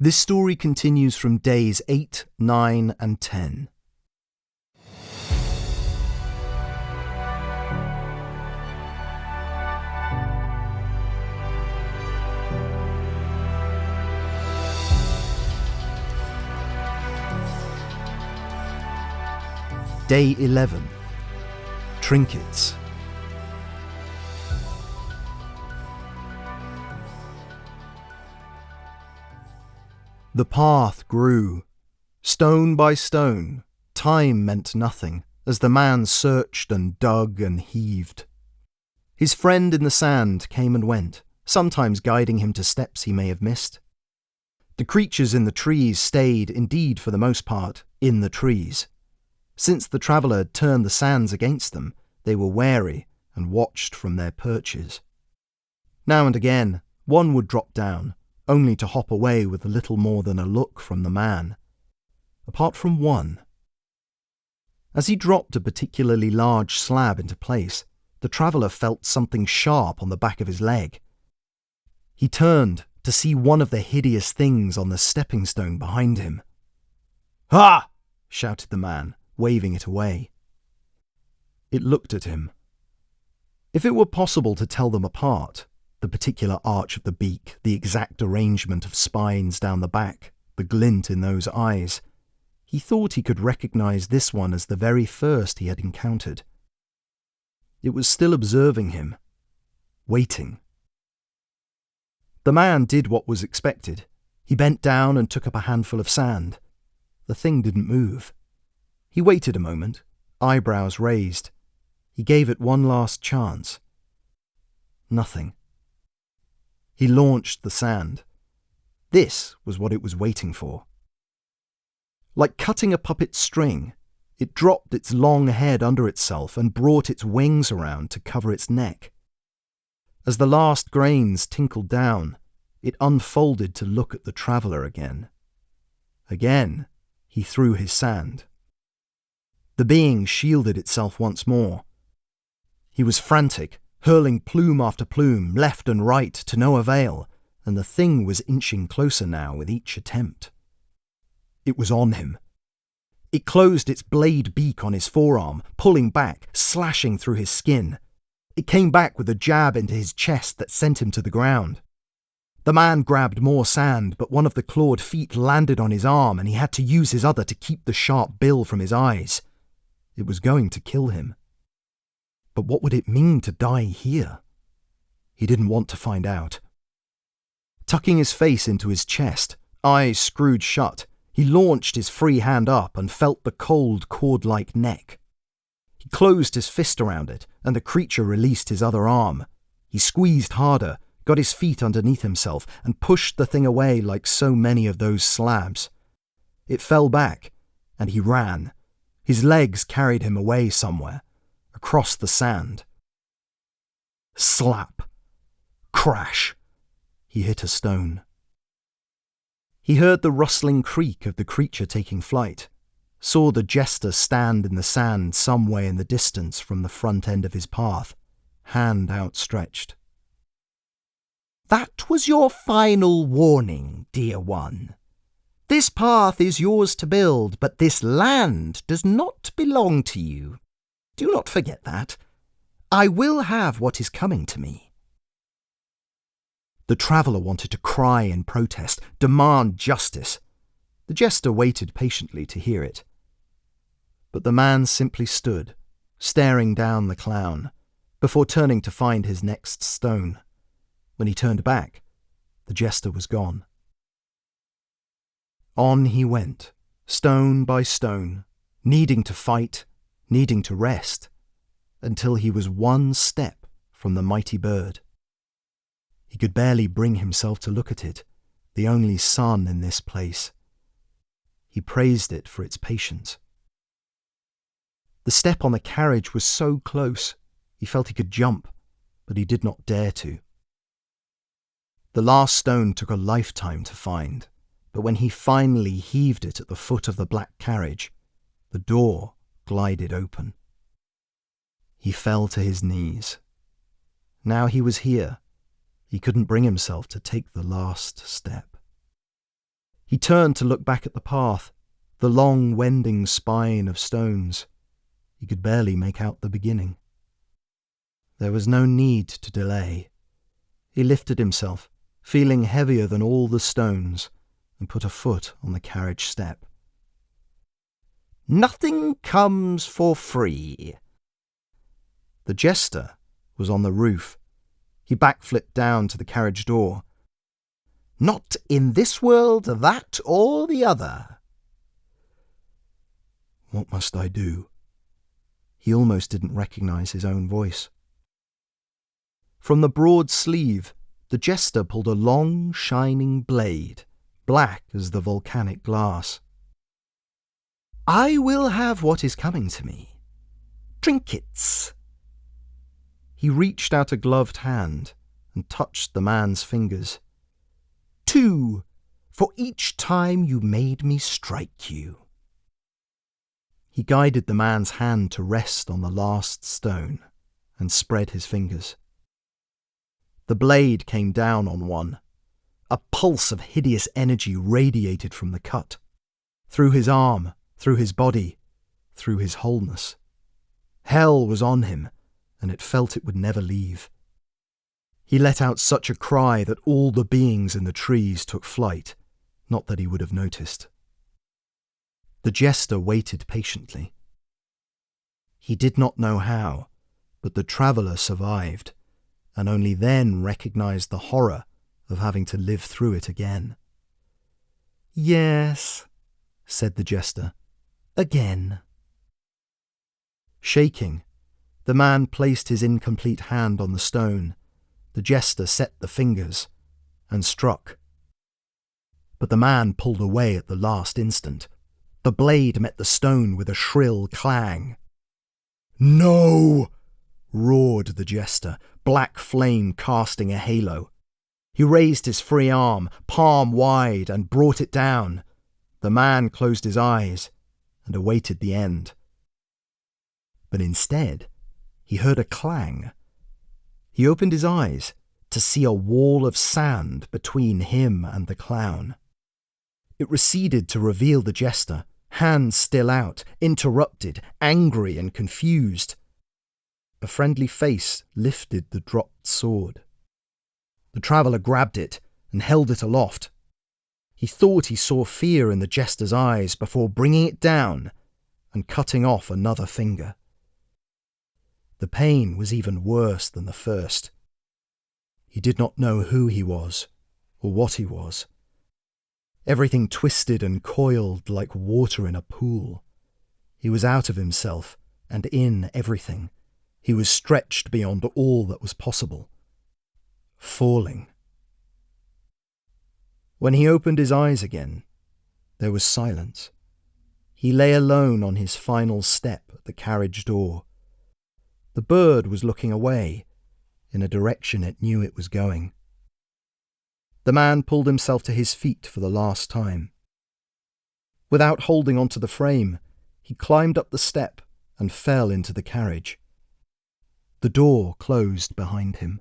This story continues from days 8, 9 and 10. Day 11. Trinkets. The path grew. Stone by stone, time meant nothing as the man searched and dug and heaved. His friend in the sand came and went, sometimes guiding him to steps he may have missed. The creatures in the trees stayed, indeed for the most part, in the trees. Since the traveller had turned the sands against them, they were wary and watched from their perches. Now and again, one would drop down, only to hop away with little more than a look from the man. Apart from one. As he dropped a particularly large slab into place, the traveller felt something sharp on the back of his leg. He turned to see one of the hideous things on the stepping stone behind him. "Ha!" shouted the man, waving it away. It looked at him. If it were possible to tell them apart, the particular arch of the beak, the exact arrangement of spines down the back, the glint in those eyes, he thought he could recognize this one as the very first he had encountered. It was still observing him, waiting. The man did what was expected. He bent down and took up a handful of sand. The thing didn't move. He waited a moment, eyebrows raised. He gave it one last chance. Nothing. He launched the sand. This was what it was waiting for. Like cutting a puppet's string, it dropped its long head under itself and brought its wings around to cover its neck. As the last grains tinkled down, it unfolded to look at the traveller again. Again, he threw his sand. The being shielded itself once more. He was frantic, hurling plume after plume, left and right, to no avail, and the thing was inching closer now with each attempt. It was on him. It closed its blade beak on his forearm, pulling back, slashing through his skin. It came back with a jab into his chest that sent him to the ground. The man grabbed more sand, but one of the clawed feet landed on his arm, and he had to use his other to keep the sharp bill from his eyes. It was going to kill him. But what would it mean to die here? He didn't want to find out. Tucking his face into his chest, eyes screwed shut, he launched his free hand up and felt the cold, cord-like neck. He closed his fist around it, and the creature released his other arm. He squeezed harder, got his feet underneath himself, and pushed the thing away like so many of those slabs. It fell back, and he ran. His legs carried him away somewhere, across the sand. Slap. Crash. He hit a stone. He heard the rustling creak of the creature taking flight, saw the jester stand in the sand some way in the distance from the front end of his path, hand outstretched. "That was your final warning, dear one. This path is yours to build, but this land does not belong to you. Do not forget that. I will have what is coming to me." The traveller wanted to cry in protest, demand justice. The jester waited patiently to hear it. But the man simply stood, staring down the clown, before turning to find his next stone. When he turned back, the jester was gone. On he went, stone by stone, needing to fight, needing to rest, until he was one step from the mighty bird. He could barely bring himself to look at it, the only sun in this place. He praised it for its patience. The step on the carriage was so close, he felt he could jump, but he did not dare to. The last stone took a lifetime to find, but when he finally heaved it at the foot of the black carriage, the door glided open. He fell to his knees. Now he was here. He couldn't bring himself to take the last step. He turned to look back at the path, the long wending spine of stones. He could barely make out the beginning. There was no need to delay. He lifted himself, feeling heavier than all the stones, and put a foot on the carriage step. "Nothing comes for free." The jester was on the roof. He backflipped down to the carriage door. "Not in this world, that or the other." What must I do? He almost didn't recognize his own voice. From the broad sleeve, the jester pulled a long, shining blade, black as the volcanic glass. "I will have what is coming to me. Trinkets." He reached out a gloved hand and touched the man's fingers. "2, for each time you made me strike you." He guided the man's hand to rest on the last stone and spread his fingers. The blade came down on one. A pulse of hideous energy radiated from the cut, through his arm, through his body, through his wholeness. Hell was on him, and it felt it would never leave. He let out such a cry that all the beings in the trees took flight, not that he would have noticed. The jester waited patiently. He did not know how, but the traveller survived, and only then recognized the horror of having to live through it again. "Yes," said the jester, "again." Shaking, the man placed his incomplete hand on the stone. The jester set the fingers and struck. But the man pulled away at the last instant. The blade met the stone with a shrill clang. "No!" roared the jester, black flame casting a halo. He raised his free arm, palm wide, and brought it down. The man closed his eyes and awaited the end. But instead, he heard a clang. He opened his eyes to see a wall of sand between him and the clown. It receded to reveal the jester, hands still out, interrupted, angry and confused. A friendly face lifted the dropped sword. The traveller grabbed it and held it aloft. He thought he saw fear in the jester's eyes before bringing it down and cutting off another finger. The pain was even worse than the first. He did not know who he was or what he was. Everything twisted and coiled like water in a pool. He was out of himself and in everything. He was stretched beyond all that was possible. Falling. When he opened his eyes again, there was silence. He lay alone on his final step at the carriage door. The bird was looking away, in a direction it knew it was going. The man pulled himself to his feet for the last time. Without holding onto the frame, he climbed up the step and fell into the carriage. The door closed behind him.